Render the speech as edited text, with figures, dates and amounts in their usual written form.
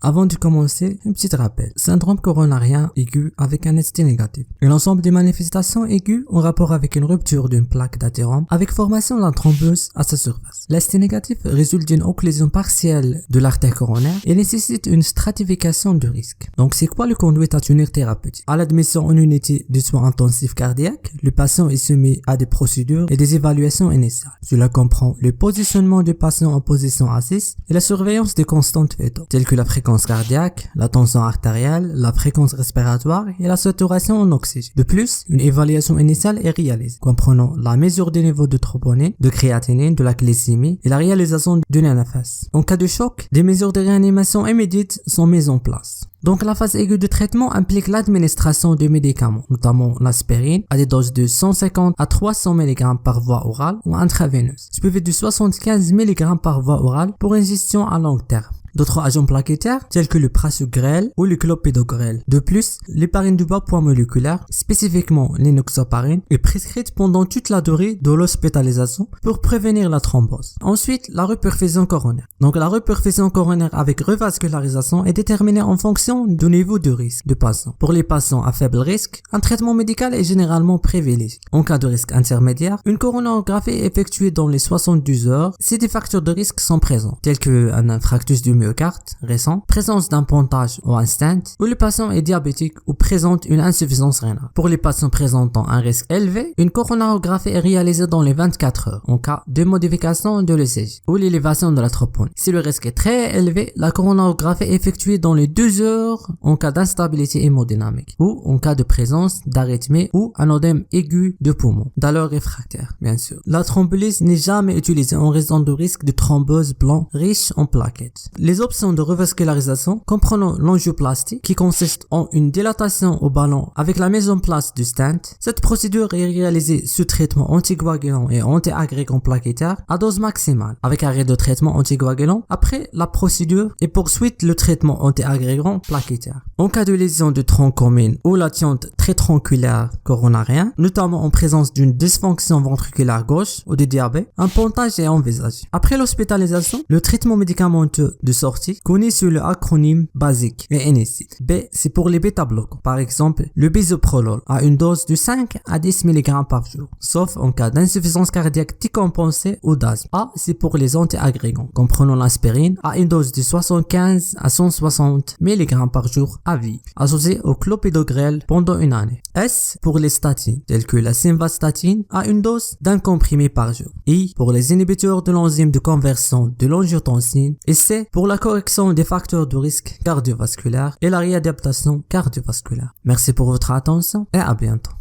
Avant de commencer, un petit rappel. Syndrome coronarien aigu avec un ST négatif. Et l'ensemble des manifestations aiguës en rapport avec une rupture d'une plaque d'athérome avec formation d'un thrombus à sa surface. L'ST négatif résulte d'une occlusion partielle de l'artère coronaire et nécessite une stratification de risque. Donc c'est quoi le conduite à tenir thérapeutique? À l'admission en unité de soins intensifs cardiaques, le patient est soumis à des procédures et des évaluations initiales. Cela comprend le positionnement du patient en position assise et la surveillance des constantes vitales, telles que la fréquence cardiaque, la tension artérielle, la fréquence respiratoire et la saturation en oxygène. De plus, une évaluation initiale est réalisée, comprenant la mesure des niveaux de troponine, de créatinine, de la glycémie et la réalisation d'une NFS. En cas de choc, des mesures de réanimation immédiate sont mises en place. Donc la phase aiguë de traitement implique l'administration de médicaments, notamment l'aspirine, à des doses de 150 à 300 mg par voie orale ou intraveineuse, suivi de 75 mg par voie orale pour une gestion à long terme. D'autres agents plaquettaires, tels que le prasugrel ou le clopidogrel. De plus, l'héparine de bas poids moléculaire, spécifiquement l'inoxaparine, est prescrite pendant toute la durée de l'hospitalisation pour prévenir la thrombose. Ensuite, la reperfusion coronaire. Donc la reperfusion coronaire avec revascularisation est déterminée en fonction du niveau de risque du patient. Pour les patients à faible risque, un traitement médical est généralement privilégié. En cas de risque intermédiaire, une coronarographie est effectuée dans les 72 heures si des facteurs de risque sont présents, tels qu'un infarctus du myocarde récent, présence d'un pontage ou un stent, ou le patient est diabétique ou présente une insuffisance rénale. Pour les patients présentant un risque élevé, une coronarographie est réalisée dans les 24 heures en cas de modification de l'ECG ou l'élévation de la troponine. Si le risque est très élevé, la coronarographie est effectuée dans les 2 heures en cas d'instabilité hémodynamique ou en cas de présence d'arythmie ou un œdème aigu de poumon, d'alors réfractaire, bien sûr. La thrombolyse n'est jamais utilisée en raison de risque de thrombose blanc riche en plaquettes. Les options de revascularisation comprenant l'angioplastie qui consiste en une dilatation au ballon avec la mise en place du stent. Cette procédure est réalisée sous traitement anticoagulant et anti-agrégant plaquettaire à dose maximale avec arrêt de traitement anticoagulant après la procédure et poursuite le traitement anti-agrégant plaquettaire. En cas de lésion de tronc commun ou latente très tronculaire coronarien, notamment en présence d'une dysfonction ventriculaire gauche ou de diabète, un pontage est envisagé. Après l'hospitalisation, le traitement médicamenteux de sortie connu sous le acronyme basique et NSI. B, c'est pour les bêta-bloquants. Par exemple, le bisoprolol à une dose de 5 à 10 mg par jour, sauf en cas d'insuffisance cardiaque décompensée ou d'asthme. A, c'est pour les anti-agrégants, comprenant l'aspirine à une dose de 75 à 160 mg par jour à vie, associé au clopidogrel pendant une année. S, pour les statines, telles que la simvastatine à une dose d'un comprimé par jour. I, pour les inhibiteurs de l'enzyme de conversion de l'angiotensine. Et C, pour la correction des facteurs de risque cardiovasculaire et la réadaptation cardiovasculaire. Merci pour votre attention et à bientôt.